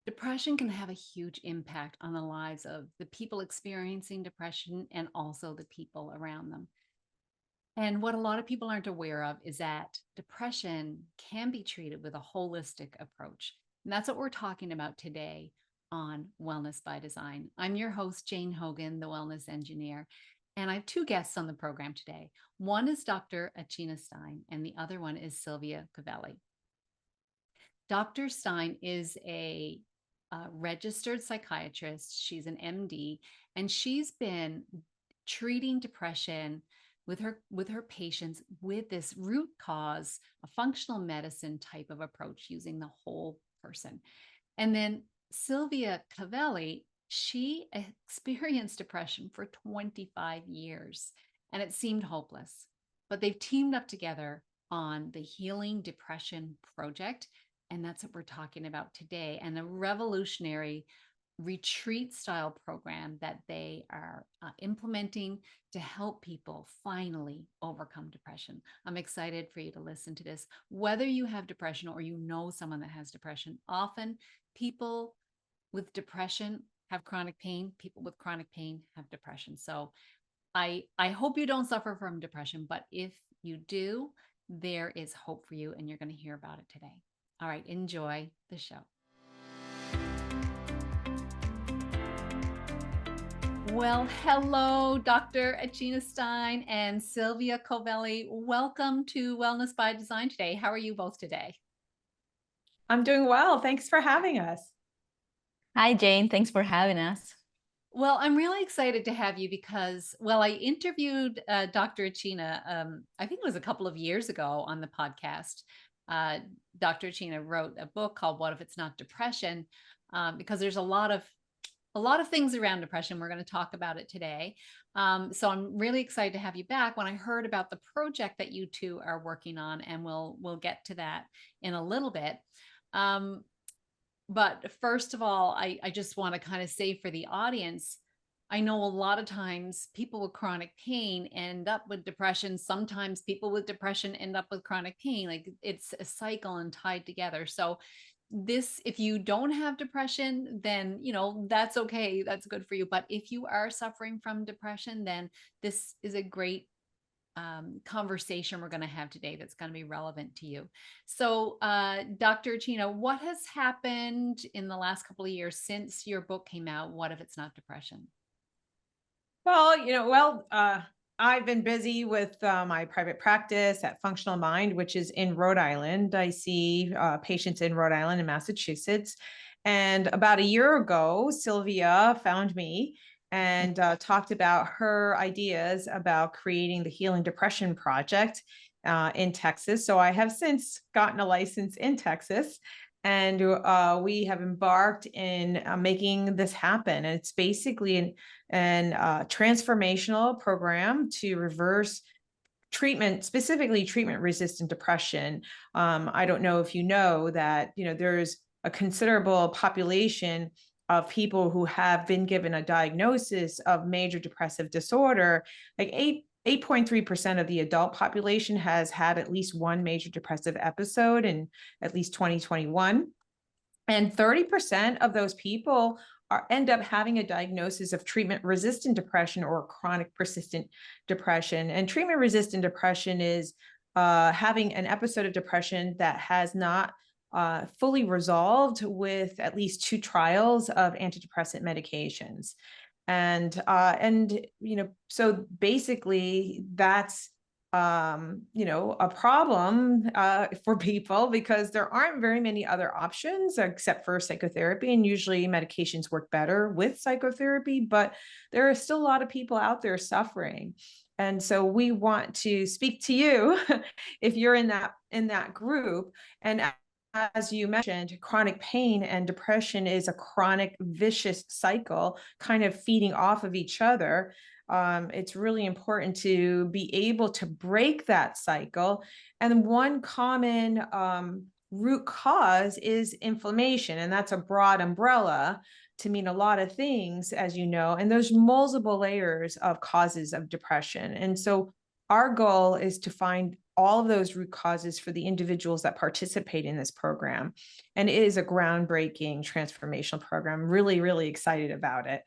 Depression can have a huge impact on the lives of the people experiencing depression and also the people around them. And what a lot of people aren't aware of is that depression can be treated with a holistic approach. And that's what we're talking about today on Wellness by Design. I'm your host, Jane Hogan, the wellness engineer. And I have two guests on the program today. One is Dr. Achina Stein, and the other one is Silvia Covelli. Dr. Stein is a registered psychiatrist. She's an MD, and she's been treating depression with her patients with this root cause, a functional medicine type of approach using the whole person. And then Silvia Covelli, she experienced depression for 25 years, and it seemed hopeless. But they've teamed up together on the Healing Depression Project. And that's what we're talking about today, and a revolutionary retreat style program that they are implementing to help people finally overcome depression. I'm excited for you to listen to this. Whether you have depression or you know someone that has depression, often people with depression have chronic pain. People with chronic pain have depression. So I hope you don't suffer from depression, but if you do, there is hope for you, and you're going to hear about it today. All right, enjoy the show. Well, hello, Dr. Achina Stein and Silvia Covelli. Welcome to Wellness by Design today. How are you both today? I'm doing well. Thanks for having us. Hi, Jane. Thanks for having us. Well, I'm really excited to have you because, well, I interviewed Dr. Achina, I think it was a couple of years ago on the podcast. Dr. Achina wrote a book called What If It's Not Depression? Because there's a lot of things around depression. We're going to talk about it today. So I'm really excited to have you back. When I heard about the project that you two are working on, and we'll get to that in a little bit. But first of all, I just want to kind of say for the audience, I know a lot of times people with chronic pain end up with depression. Sometimes people with depression end up with chronic pain. Like it's a cycle and tied together. So this, if you don't have depression, then, that's okay. That's good for you. But if you are suffering from depression, then this is a great conversation we're going to have today that's going to be relevant to you. So, Dr. Achina, what has happened in the last couple of years since your book came out? What if it's not depression? Well, I've been busy with my private practice at Functional Mind, which is in Rhode Island. I see patients in Rhode Island and Massachusetts. And about a year ago, Silvia found me and talked about her ideas about creating the Healing Depression Project in Texas. So I have since gotten a license in Texas, and we have embarked in making this happen. And it's basically an transformational program to reverse treatment, specifically treatment-resistant depression. I don't know if you know that, there's a considerable population of people who have been given a diagnosis of major depressive disorder. Like 8.3% of the adult population has had at least one major depressive episode in at least 2021. And 30% of those people end up having a diagnosis of treatment-resistant depression or chronic persistent depression. And treatment-resistant depression is having an episode of depression that has not fully resolved with at least 2 trials of antidepressant medications. And so basically that's, a problem for people because there aren't very many other options except for psychotherapy. And usually medications work better with psychotherapy, but there are still a lot of people out there suffering. And so we want to speak to you if you're in that group. And as you mentioned, chronic pain and depression is a chronic vicious cycle kind of feeding off of each other. It's really important to be able to break that cycle. And one common root cause is inflammation. And that's a broad umbrella to mean a lot of things, as you know, and there's multiple layers of causes of depression. And so our goal is to find all of those root causes for the individuals that participate in this program. And it is a groundbreaking transformational program. Really, really excited about it.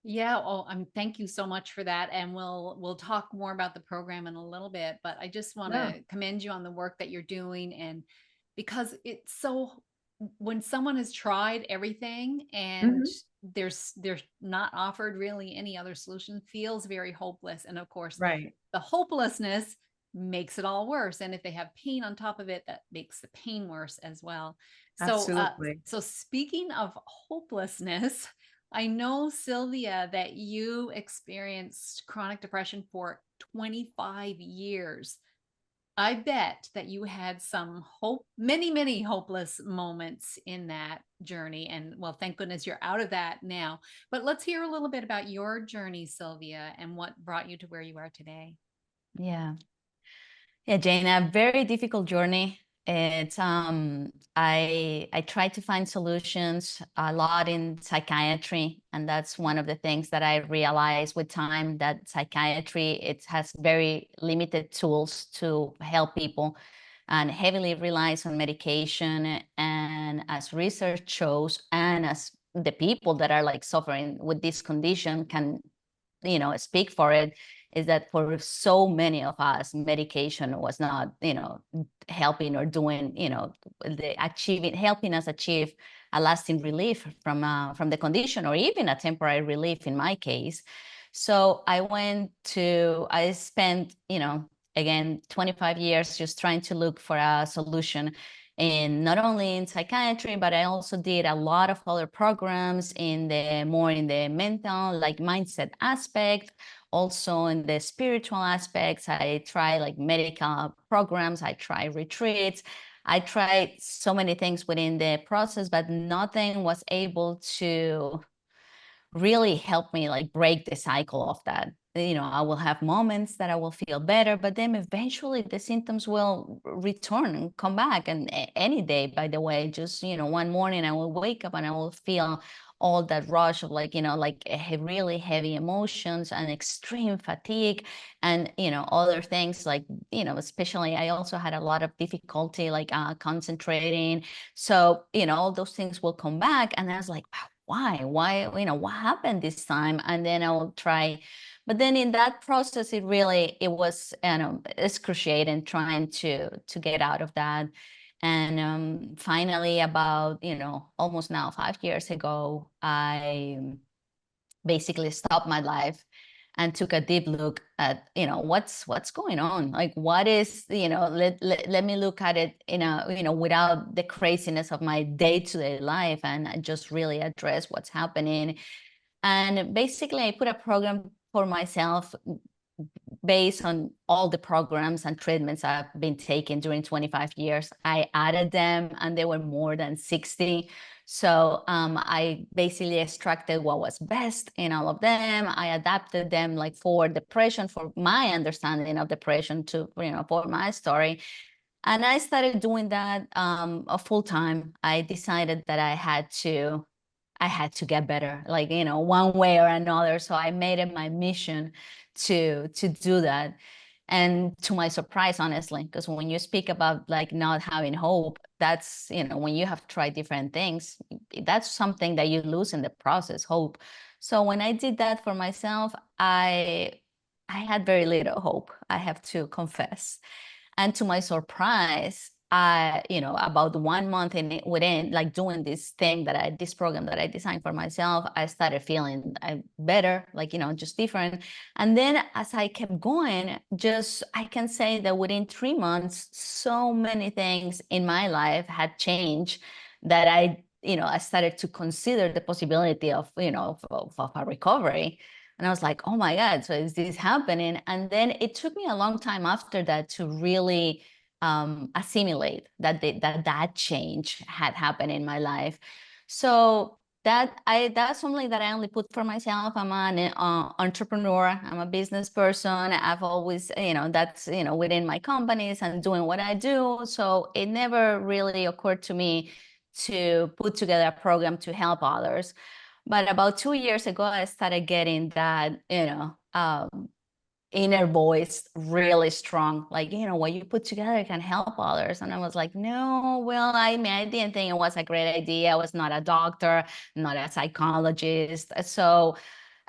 Yeah, well, thank you so much for that. And we'll talk more about the program in a little bit, but I just want to commend you on the work that you're doing. And because it's so, when someone has tried everything and there's not offered really any other solution, feels very hopeless. And of course, Right. the hopelessness makes it all worse. And if they have pain on top of it, that makes the pain worse as well. Absolutely. So speaking of hopelessness, I know, Silvia, that you experienced chronic depression for 25 years. I bet that you had some many hopeless moments in that journey. And well, thank goodness you're out of that now. But let's hear a little bit about your journey, Silvia, and what brought you to where you are today. Yeah. Yeah, Jane, a very difficult journey. It's I tried to find solutions a lot in psychiatry, and that's one of the things that I realized with time, that psychiatry, it has very limited tools to help people and heavily relies on medication. And as research shows, and as the people that are like suffering with this condition can, speak for it, is that for so many of us, medication was not, helping or doing, helping us achieve a lasting relief from the condition, or even a temporary relief in my case. So I spent, again, 25 years just trying to look for a solution, and not only in psychiatry, but I also did a lot of other programs in the mental, like mindset aspect, also in the spiritual aspects. I try like medical programs, I try retreats, I tried so many things within the process, but nothing was able to really help me like break the cycle of that. I will have moments that I will feel better, but then eventually the symptoms will return and come back. And any day, by the way, just, one morning I will wake up and I will feel all that rush of like, really heavy emotions and extreme fatigue and, other things like, especially I also had a lot of difficulty like concentrating. So, all those things will come back. And I was like, wow, why, what happened this time? And then I will try. But then in that process, it was excruciating trying to get out of that. And finally, about, almost now 5 years ago, I basically stopped my life and took a deep look at, what's going on? Like, what is, let me look at it without the craziness of my day-to-day life, and just really address what's happening. And basically I put a program for myself based on all the programs and treatments I've been taking during 25 years. I added them, and there were more than 60. So I basically extracted what was best in all of them. I adapted them like for depression, for my understanding of depression, to, for my story. And I started doing that full time. I decided that I had to get better, like, one way or another. So I made it my mission to do that. And to my surprise, honestly, because when you speak about like not having hope, that's, when you have tried different things, that's something that you lose in the process, hope. So when I did that for myself, I had very little hope, I have to confess. And to my surprise, about 1 month within like doing this program that I designed for myself, I started feeling better, like, just different. And then as I kept going, I can say that within 3 months, so many things in my life had changed that I started to consider the possibility of, of a recovery. And I was like, oh my God, so is this happening? And then it took me a long time after that to really assimilate that change had happened in my life. So that's something that I only put for myself. I'm an entrepreneur. I'm a business person. I've always, that's, within my companies and doing what I do. So it never really occurred to me to put together a program to help others. But about 2 years ago, I started getting that, inner voice really strong, like, you know, what you put together can help others. And I was like, no, well, I mean, I didn't think it was a great idea. I was not a doctor, not a psychologist. So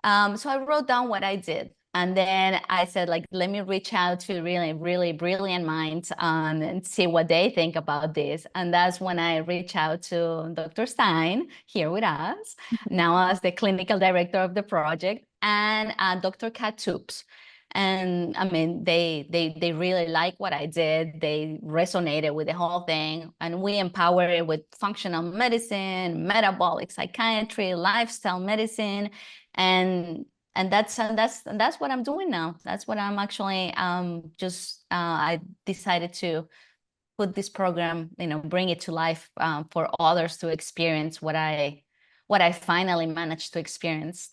I wrote down what I did. And then I said, like, let me reach out to really, really brilliant minds and see what they think about this. And that's when I reached out to Dr. Stein here with us, now as the clinical director of the project, and Dr. Katsups. And I mean, they really like what I did. They resonated with the whole thing. And we empower it with functional medicine, metabolic psychiatry, lifestyle medicine. And that's what I'm doing now. That's what I'm actually I decided to put this program, you know, bring it to life for others to experience what I finally managed to experience.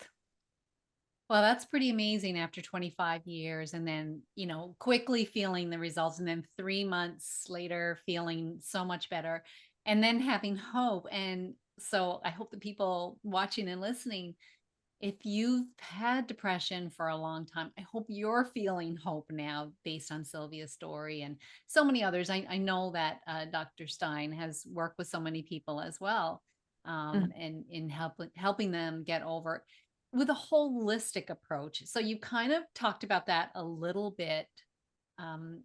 Well, that's pretty amazing after 25 years, and then, you know, quickly feeling the results, and then 3 months later feeling so much better, and then having hope. And so I hope the people watching and listening, if you've had depression for a long time, I hope you're feeling hope now based on Silvia's story and so many others. I know that Dr. Stein has worked with so many people as well, and in helping them get over it with a holistic approach. So you kind of talked about that a little bit,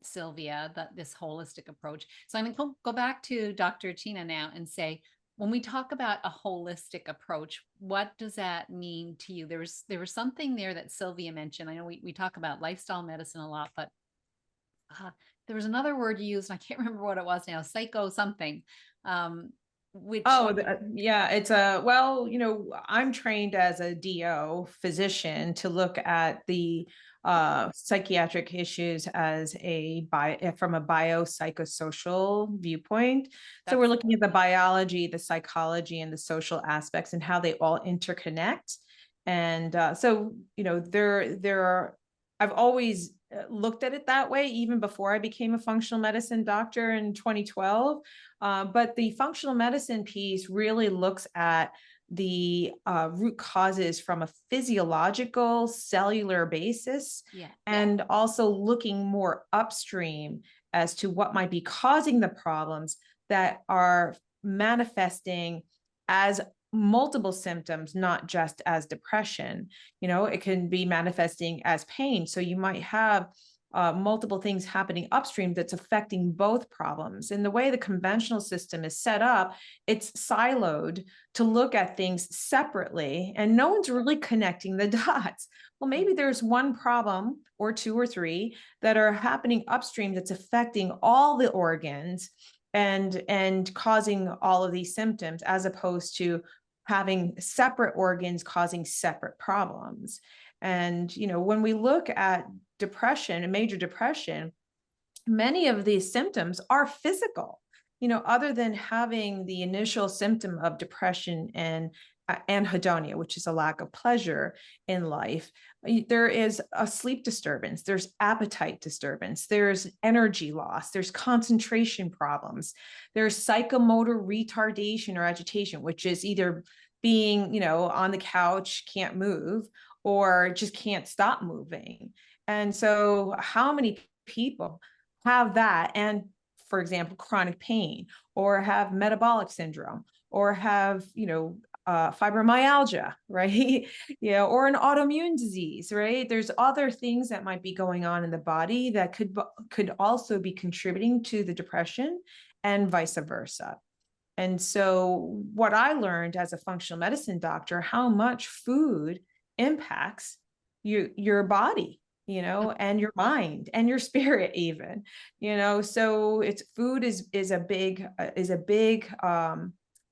Silvia, that this holistic approach. So I'm going to go back to Dr. Achina now and say, when we talk about a holistic approach, what does that mean to you? There was something there that Silvia mentioned. I know we talk about lifestyle medicine a lot, but there was another word you used, and I can't remember what it was now, psycho something. Which Yeah, it's well, you know, I'm trained as a DO physician to look at the psychiatric issues as from a biopsychosocial viewpoint. So we're looking at the biology, the psychology, and the social aspects and how they all interconnect. And so, you know, I've always looked at it that way, even before I became a functional medicine doctor in 2012. But the functional medicine piece really looks at the root causes from a physiological, cellular basis, and also looking more upstream as to what might be causing the problems that are manifesting as multiple symptoms, not just as depression. You know, it can be manifesting as pain. So you might have multiple things happening upstream that's affecting both problems. And the way the conventional system is set up, it's siloed to look at things separately, and no one's really connecting the dots. Well, maybe there's one problem or two or three that are happening upstream that's affecting all the organs and causing all of these symptoms, as opposed to having separate organs causing separate problems. And, you know, when we look at depression and major depression, many of these symptoms are physical, you know, other than having the initial symptom of depression and anhedonia, which is a lack of pleasure in life. There is a sleep disturbance, there's appetite disturbance, there's energy loss, there's concentration problems, there's psychomotor retardation or agitation, which is either being, you know, on the couch, can't move, or just can't stop moving. And so how many people have that? And for example, chronic pain, or have metabolic syndrome, or have, you know, fibromyalgia, right? You know, or an autoimmune disease, right? There's other things that might be going on in the body that could also be contributing to the depression, and vice versa. And so what I learned as a functional medicine doctor, how much food impacts your body, you know, and your mind and your spirit even, you know. So food is a big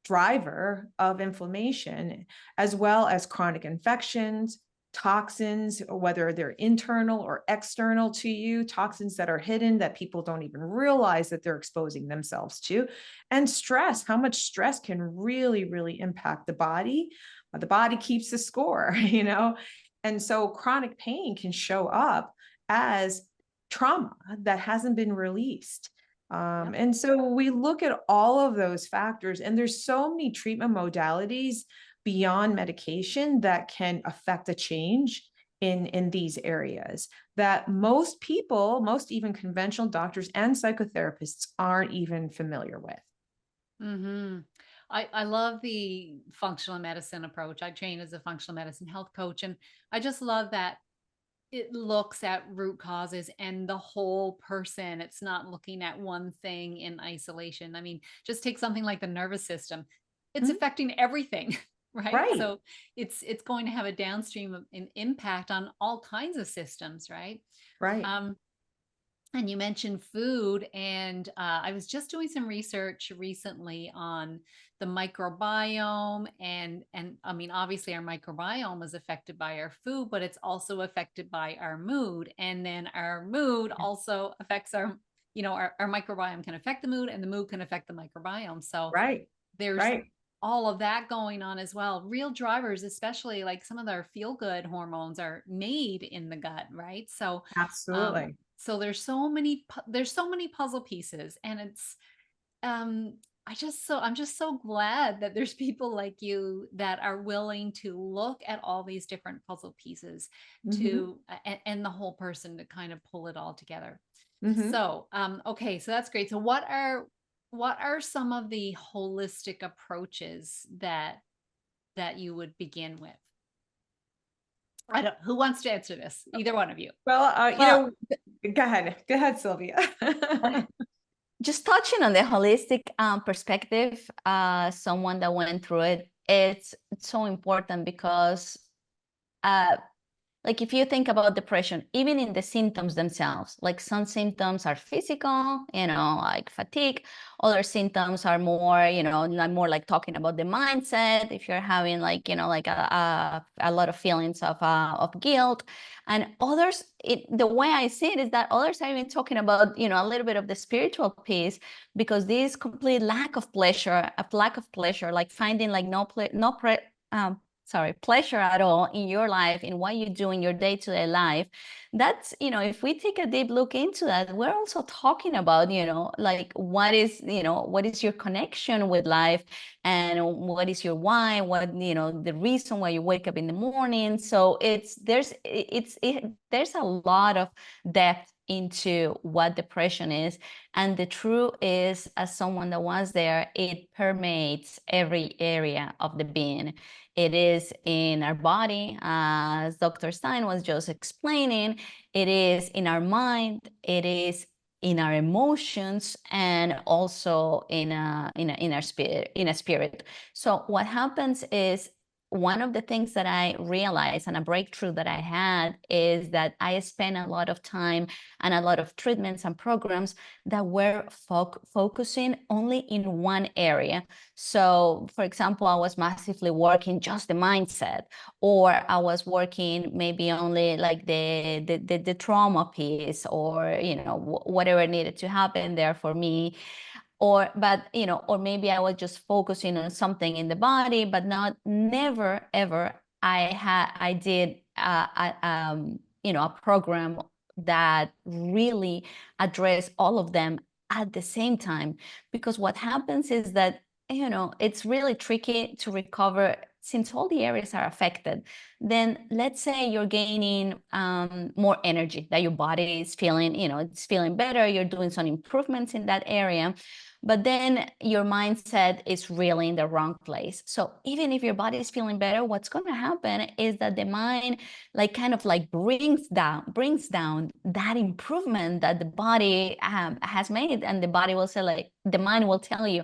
driver of inflammation, as well as chronic infections, toxins, whether they're internal or external to you, toxins that are hidden that people don't even realize that they're exposing themselves to, and stress. How much stress can really, really impact the body. The body keeps the score, you know. And so chronic pain can show up as trauma that hasn't been released. And so we look at all of those factors, and there's so many treatment modalities beyond medication that can affect a change in these areas that most people, most even conventional doctors and psychotherapists aren't even familiar with. Mm-hmm. I love the functional medicine approach. I train as a functional medicine health coach, and I just love that it looks at root causes and the whole person. It's not looking at one thing in isolation. I mean, just take something like the nervous system. It's Mhm. affecting everything, right? Right, So it's going to have a downstream an impact on all kinds of systems, right? right. Um, and you mentioned food, and I was just doing some research recently on the microbiome, and I mean, obviously, our microbiome is affected by our food, but it's also affected by our mood, and then our mood also affects our, our microbiome can affect the mood, and the mood can affect the microbiome. So Right, there's right. all of that going on as well. Real drivers, especially like some of our feel good hormones, are made in the gut, right? So Absolutely. so there's so many puzzle pieces, and it's um I'm just so glad that there's people like you that are willing to look at all these different puzzle pieces Mhm, and the whole person to kind of pull it all together. mhm. So okay, so that's great. So what are some of the holistic approaches that you would begin with? I don't Who wants to answer this? Either one of you. Well, Well, go ahead, Sylvia. just touching on the holistic perspective, someone that went through it, it's so important because uh, like if you think about depression, even in the symptoms themselves, like some symptoms are physical, like fatigue. Other symptoms are more, more like talking about the mindset. If you're having like, like a lot of feelings of guilt, and others, the way I see it is that others are even talking about, a little bit of the spiritual piece, because this complete lack of pleasure, like finding like pleasure at all in your life, in what you do in your day-to-day life. That's, if we take a deep look into that, we're also talking about, like what is your connection with life, and what is your why, the reason why you wake up in the morning. So there's a lot of depth into what depression is. And the truth is, as someone that was there, it permeates every area of the being. It is in our body, as Dr. Stein was just explaining. It is in our mind. It is in our emotions, and also in our spirit. So what happens is, one of the things that I realized, and a breakthrough that I had, is that I spent a lot of time and a lot of treatments and programs that were focusing only in one area. So, for example, I was massively working just the mindset, or I was working maybe only like the trauma piece, or whatever needed to happen there for me. Or maybe I was just focusing on something in the body, but never ever I did a program that really addressed all of them at the same time. Because what happens is that it's really tricky to recover, since all the areas are affected. Then let's say you're gaining more energy, that your body is feeling, it's feeling better, you're doing some improvements in that area, but then your mindset is really in the wrong place. So even if your body is feeling better, what's going to happen is that the mind like kind of like brings down that improvement that the body has made. And the body will say, like, the mind will tell you,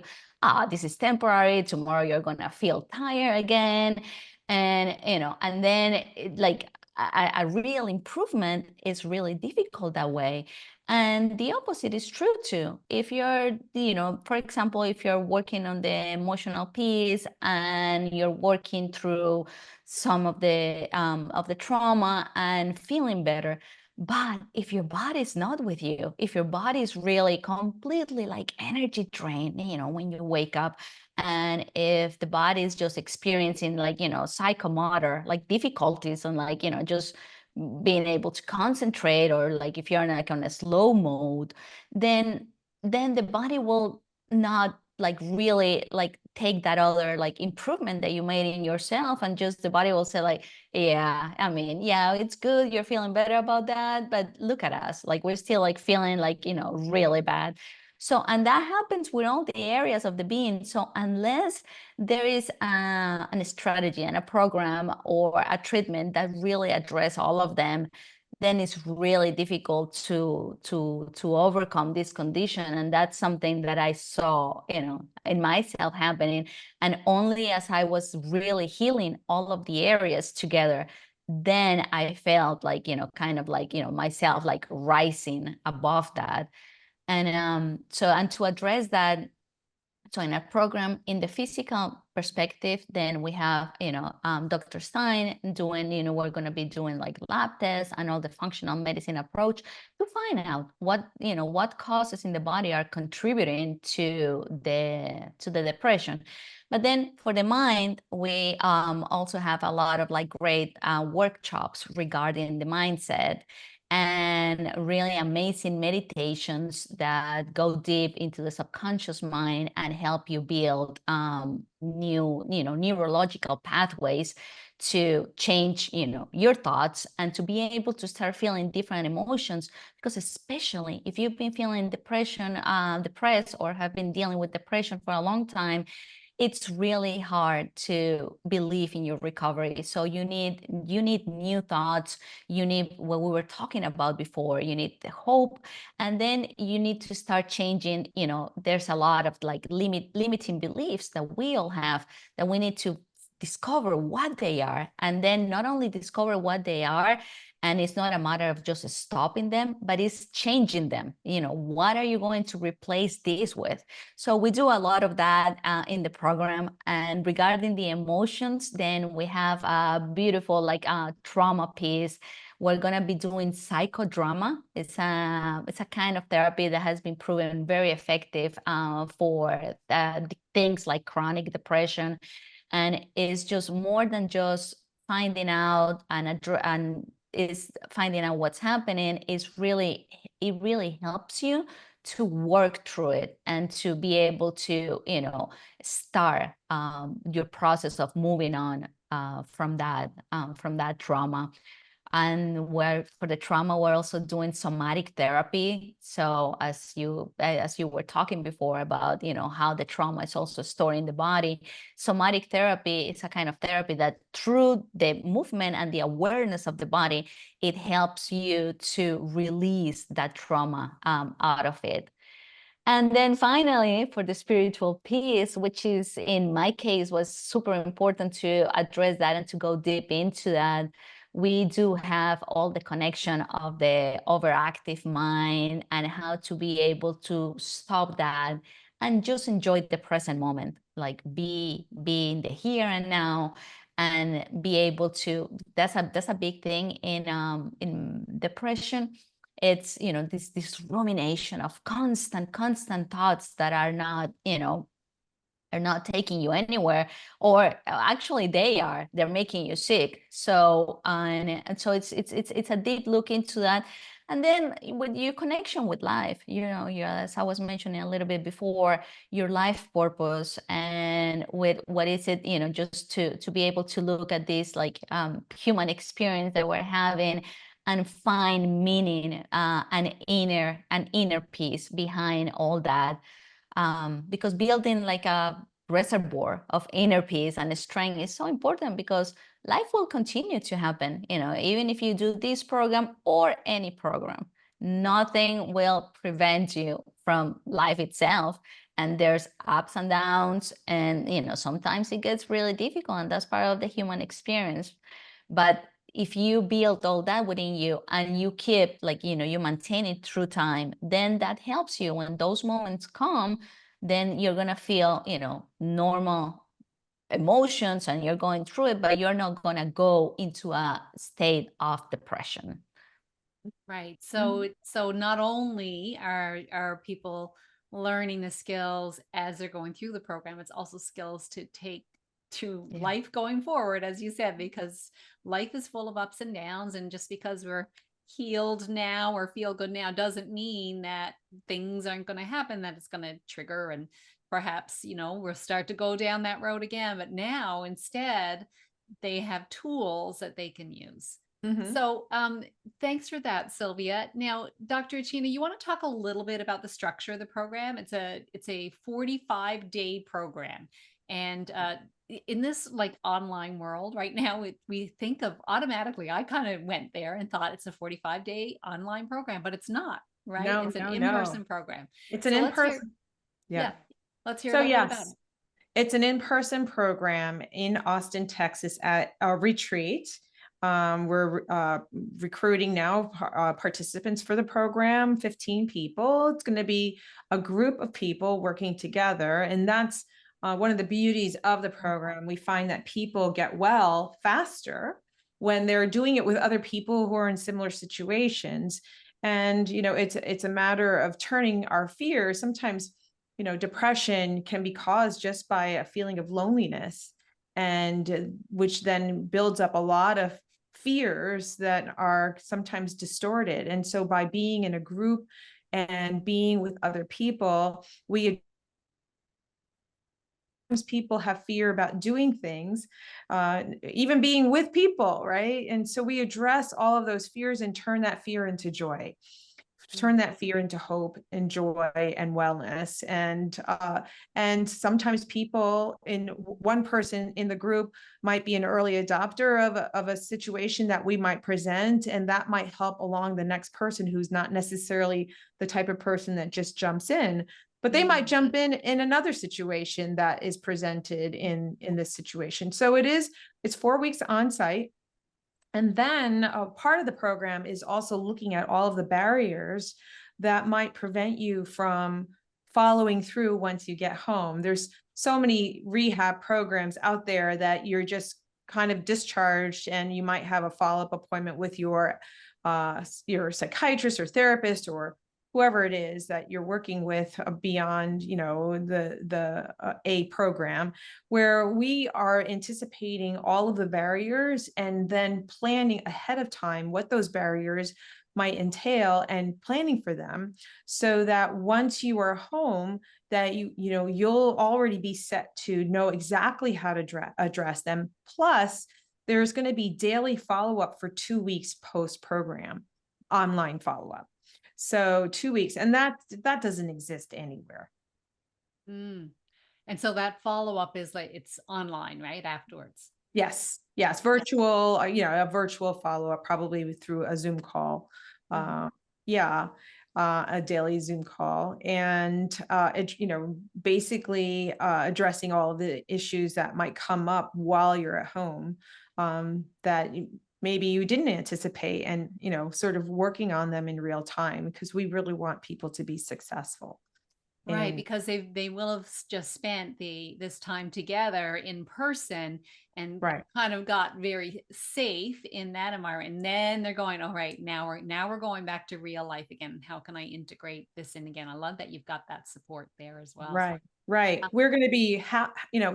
this is temporary, tomorrow you're going to feel tired again. And and then like a real improvement is really difficult that way. And the opposite is true too. If you're, for example, if you're working on the emotional piece, and you're working through some of the trauma and feeling better, but if your body is not with you, if your body is really completely like energy drained, when you wake up, and if the body is just experiencing like, psychomotor, like difficulties, and like, just being able to concentrate, or like if you're like on a slow mode, then the body will not like really like take that other like improvement that you made in yourself, and just the body will say like, yeah, I mean, yeah, it's good, you're feeling better about that, but look at us, like we're still like feeling like, you know, really bad. So, and that happens with all the areas of the being. So unless there is a strategy and a program or a treatment that really address all of them, then it's really difficult to overcome this condition. And that's something that I saw, you know, in myself happening. And only as I was really healing all of the areas together, then I felt like, you know, kind of like, you know, myself like rising above that. And so, and to address that, so in our program, in the physical perspective, then we have, you know, Dr. Stein doing, you know, we're going to be doing like lab tests and all the functional medicine approach to find out what, you know, what causes in the body are contributing to the depression. But then for the mind, we also have a lot of like great workshops regarding the mindset, and really amazing meditations that go deep into the subconscious mind and help you build new, you know, neurological pathways to change, you know, your thoughts and to be able to start feeling different emotions. Because especially if you've been feeling depression, depressed, or have been dealing with depression for a long time, it's really hard to believe in your recovery. So you need new thoughts. You need what we were talking about before. You need the hope, and then you need to start changing. You know, there's a lot of like limiting beliefs that we all have, that we need to discover what they are, and then not only discover what they are, and it's not a matter of just stopping them, but it's changing them. You know, what are you going to replace this with? So we do a lot of that in the program. And regarding the emotions, then we have a beautiful like trauma piece. We're going to be doing psychodrama. It's a kind of therapy that has been proven very effective for things like chronic depression. And it's just more than just finding out and is finding out what's happening. It really helps you to work through it and to be able to, you know, start your process of moving on from that trauma. And where for the trauma, we're also doing somatic therapy. So as you were talking before about, you know, how the trauma is also stored in the body, somatic therapy is a kind of therapy that through the movement and the awareness of the body, it helps you to release that trauma out of it. And then finally, for the spiritual piece, which is in my case was super important to address that and to go deep into that, we do have all the connection of the overactive mind and how to be able to stop that and just enjoy the present moment, like be in the here and now, and be able to. That's a big thing in depression. It's, you know, this rumination of constant thoughts that are not, you know, are not taking you anywhere, or actually they're making you sick. So and so it's a deep look into that. And then with your connection with life, you know, as I was mentioning a little bit before, your life purpose, and with what is it, you know, just to be able to look at this like human experience that we're having and find meaning and inner peace behind all that. Because building like a reservoir of inner peace and strength is so important, because life will continue to happen, you know, even if you do this program or any program, nothing will prevent you from life itself. And there's ups and downs, and, you know, sometimes it gets really difficult, and that's part of the human experience. But if you build all that within you and you keep, like, you know, you maintain it through time, then that helps you when those moments come. Then you're going to feel, you know, normal emotions and you're going through it, but you're not going to go into a state of depression. Right. So not only are people learning the skills as they're going through the program, it's also skills to take to life going forward, as you said, because life is full of ups and downs. And just because we're healed now or feel good now doesn't mean that things aren't going to happen, that it's going to trigger and perhaps, you know, we'll start to go down that road again. But now instead, they have tools that they can use. Mhm. So thanks for that, Silvia. Now, Dr. Achina, you want to talk a little bit about the structure of the program? It's a 45-day program. And in this like online world right now, we think of automatically, I kind of went there and thought it's a 45-day online program, but it's not, right? No, It's an no, in-person no. program. It's an So let's hear, in-person. yeah, Yeah. let's hear a So little bit about it. yes, it's an in-person program in Austin, Texas at a retreat. We're recruiting now participants for the program, 15 people. It's going to be a group of people working together. And that's one of the beauties of the program. We find that people get well faster when they're doing it with other people who are in similar situations. And, you know, it's a matter of turning our fears. Sometimes, you know, depression can be caused just by a feeling of loneliness, and which then builds up a lot of fears that are sometimes distorted. And so by being in a group and being with other people, people have fear about doing things, even being with people, right? And so we address all of those fears and turn that fear into joy, turn that fear into hope and joy and wellness. And sometimes people in one person in the group might be an early adopter of a situation that we might present, and that might help along the next person who's not necessarily the type of person that just jumps in, but they might jump in another situation that is presented in this situation. So it's 4 weeks on site. And then part of the program is also looking at all of the barriers that might prevent you from following through once you get home. There's so many rehab programs out there that you're just kind of discharged, and you might have a follow-up appointment with your psychiatrist or therapist or whoever it is that you're working with beyond, you know, the A program, where we are anticipating all of the barriers and then planning ahead of time what those barriers might entail and planning for them, so that once you are home, that you'll already be set to know exactly how to address them. Plus, there's going to be daily follow-up for 2 weeks post-program, online follow-up. So 2 weeks, and that doesn't exist anywhere. And so that follow-up is like, it's online, right? Afterwards. Yes. Virtual, a virtual follow-up, probably through a Zoom call. A daily Zoom call, and basically addressing all of the issues that might come up while you're at home, that maybe you didn't anticipate, and sort of working on them in real time, because we really want people to be successful. Right, And because they will have just spent this time together in person and right. kind of got very safe in that environment. And then they're going, all right, now we're going back to real life again. How can I integrate this in again? I love that you've got that support there as well. Right. We're going to be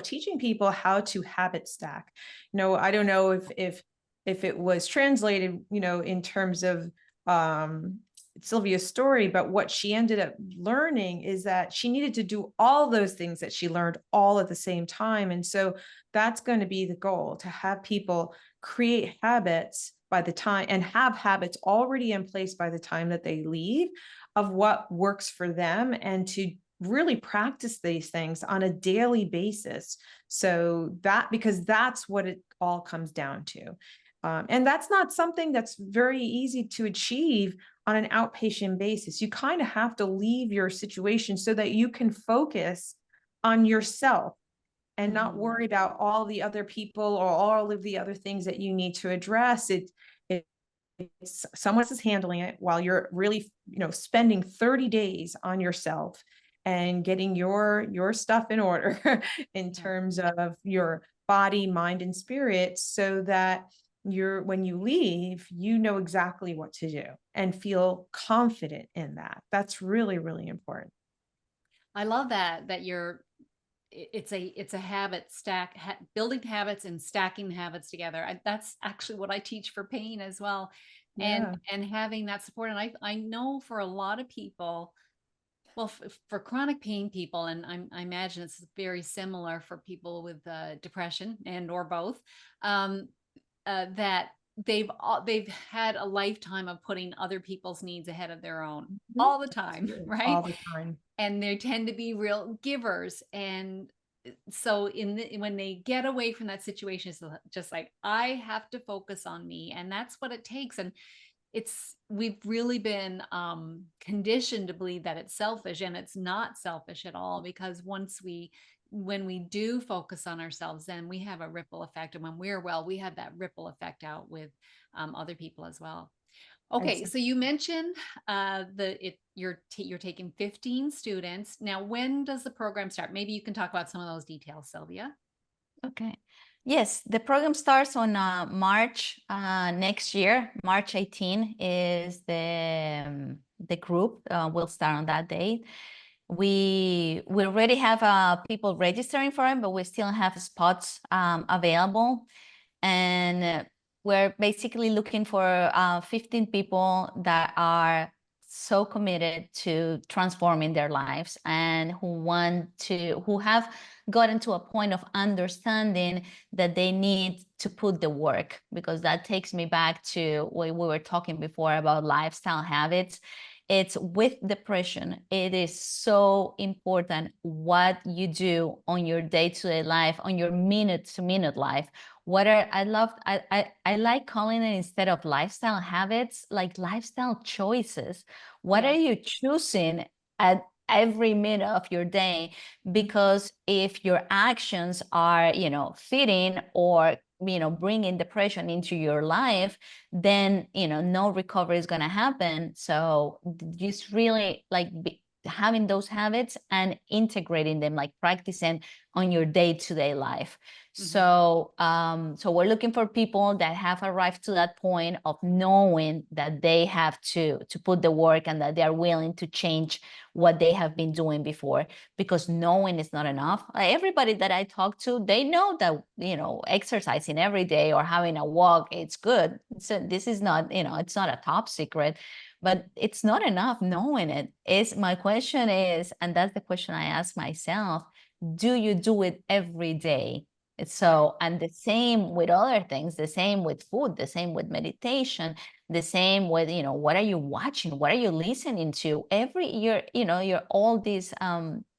teaching people how to habit stack. I don't know if it was translated, in terms of Silvia's story, but what she ended up learning is that she needed to do all those things that she learned all at the same time. And so that's going to be the goal, to have people create habits by the time, and have habits already in place by the time that they leave, of what works for them, and to really practice these things on a daily basis. So because that's what it all comes down to. And that's not something that's very easy to achieve on an outpatient basis. You kind of have to leave your situation so that you can focus on yourself and not worry about all the other people or all of the other things that you need to address. It's someone else is handling it while you're really, spending 30 days on yourself and getting your stuff in order in terms of your body, mind, and spirit, so that when you leave, you know exactly what to do and feel confident in that. That's really, really important. I love that it's a habit stack, building habits and stacking habits together. That's actually what I teach for pain as well. Yeah. And having that support. And I know for a lot of people, Well, for chronic pain people, and I imagine it's very similar for people with depression and or both, that they've had a lifetime of putting other people's needs ahead of their own Mhm. all the time, Absolutely. right? All the time. And they tend to be real givers. And so when they get away from that situation, it's just like, I have to focus on me, and that's what it takes. And we've really been conditioned to believe that it's selfish, and it's not selfish at all, because when we do focus on ourselves, then we have a ripple effect, and when we're well, we have that ripple effect out with other people as well. Okay, so you mentioned you're taking 15 students. Now, when does the program start? Maybe you can talk about some of those details, Silvia. Okay. Yes, the program starts on March next year. March 18 is the group will start on that date. We already have people registering for it, but we still have spots available. And we're basically looking for 15 people that are so committed to transforming their lives and who have gotten to a point of understanding that they need to put the work, because that takes me back to what we were talking before about lifestyle habits. It's with depression, it is so important what you do on your day-to-day life, on your minute-to-minute life. I like calling it, instead of lifestyle habits, like lifestyle choices. What are you choosing at every minute of your day? Because if your actions are, fitting or, bringing depression into your life, then, no recovery is going to happen. So just really like having those habits and integrating them, like practicing on your day-to-day life. So, so we're looking for people that have arrived to that point of knowing that they have to put the work, and that they are willing to change what they have been doing before, because knowing is not enough. Everybody that I talk to, they know that, exercising every day or having a walk, it's good. So this is not, it's not a top secret, but it's not enough knowing it. My question is, and that's the question I ask myself, do you do it every day? So, and the same with other things, the same with food, the same with meditation, the same with, what are you watching? What are you listening to? Every year, you're all these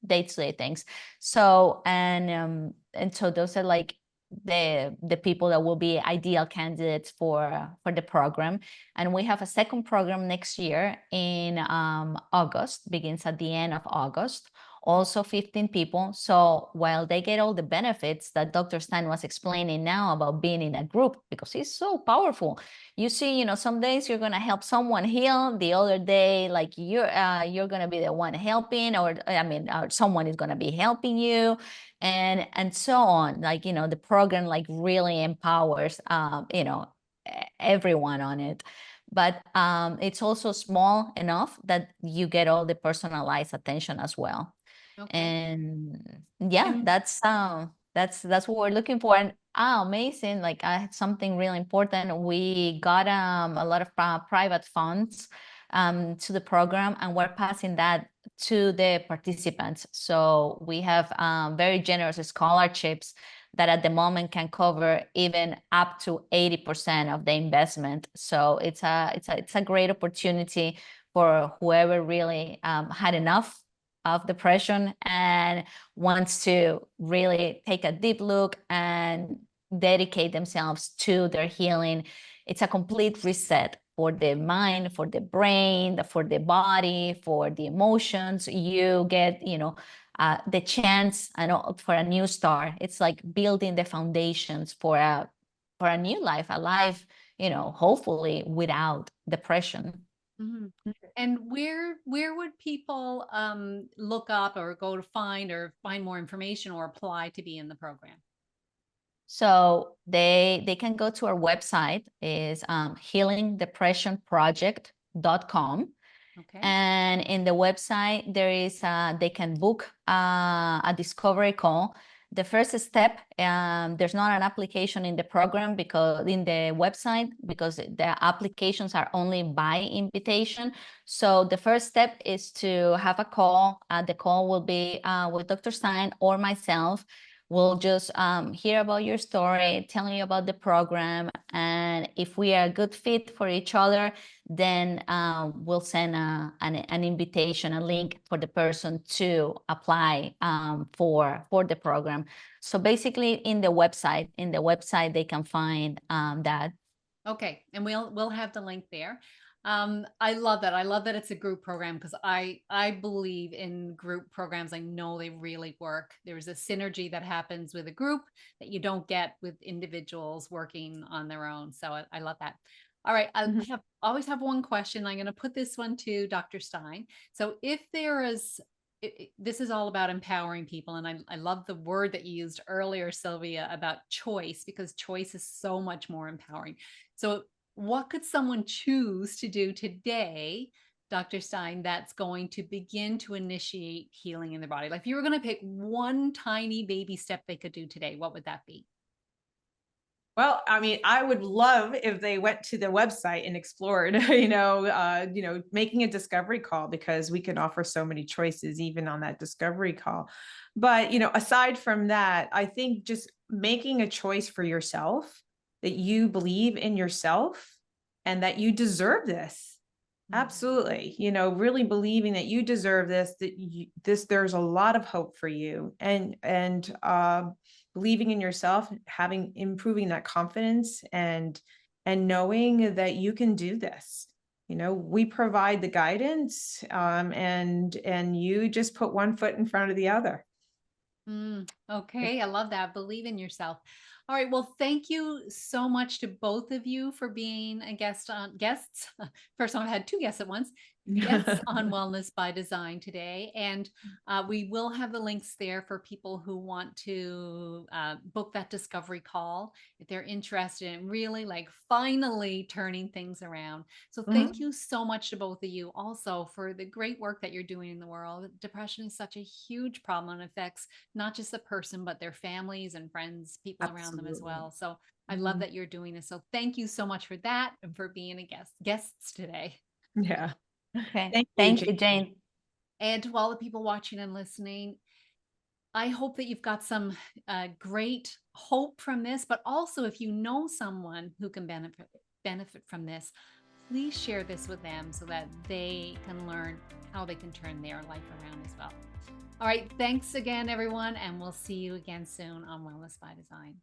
day-to-day things. So, and so those are like the people that will be ideal candidates for the program. And we have a second program next year in August, begins at the end of August. Also 15 people. So while they get all the benefits that Dr. Stein was explaining now about being in a group, because it's so powerful. You see, some days you're going to help someone heal, the other day, like you're going to be the one helping, or someone is going to be helping you, and so on. Like, the program like really empowers, everyone on it. But it's also small enough that you get all the personalized attention as well. Okay. And yeah, that's what we're looking for. And amazing, like I had something really important. We got a lot of private funds to the program, and we're passing that to the participants. So we have very generous scholarships that at the moment can cover even up to 80% of the investment. So it's a great opportunity for whoever really had enough of depression and wants to really take a deep look and dedicate themselves to their healing. It's a complete reset for the mind, for the brain, for the body, for the emotions. You get, the chance for a new start. It's like building the foundations for a new life, a life, hopefully without depression. And where would people look up or go to find more information or apply to be in the program? So they can go to our website, is healingdepressionproject.com. Okay. And in the website, there is they can book a discovery call. The first step, there's not an application in the program because in the website, because the applications are only by invitation. So the first step is to have a call. The call will be with Dr. Stein or myself. We'll just hear about your story, telling you about the program. And if we are a good fit for each other, then we'll send an invitation, a link for the person to apply for the program. So basically in the website, they can find that. Okay, and we'll have the link there. I love that. I love that it's a group program because I believe in group programs. I know they really work. There's a synergy that happens with a group that you don't get with individuals working on their own. So I love that. All right, I always have one question. I'm going to put this one to Dr. Stein. So if there is, this is all about empowering people. And I love the word that you used earlier, Silvia, about choice, because choice is so much more empowering. So what could someone choose to do today, Dr. Stein, that's going to begin to initiate healing in their body? Like if you were going to pick one tiny baby step they could do today, what would that be? Well, I mean, I would love if they went to the website and explored, making a discovery call, because we can offer so many choices even on that discovery call. But, aside from that, I think just making a choice for yourself, that you believe in yourself and that you deserve this. Absolutely. Really believing that you deserve this, that there's a lot of hope for you, and believing in yourself, improving that confidence, and knowing that you can do this. We provide the guidance, and you just put one foot in front of the other. Okay, I love that. Believe in yourself. All right. Well, thank you so much to both of you for being a guests. First time I've had two guests at once. Guests on Wellness by Design today. And we will have the links there for people who want to book that discovery call if they're interested in really like finally turning things around. So thank you so much to both of you also for the great work that you're doing in the world. Depression is such a huge problem and affects not just the person, but their families and friends, people around them as well. So I love that you're doing this. So thank you so much for that and for being a guests today. Yeah. Okay. Thank you, Jane. And to all the people watching and listening, I hope that you've got some great hope from this, but also if you know someone who can benefit from this, please share this with them so that they can learn how they can turn their life around as well. All right. Thanks again, everyone. And we'll see you again soon on Wellness by Design.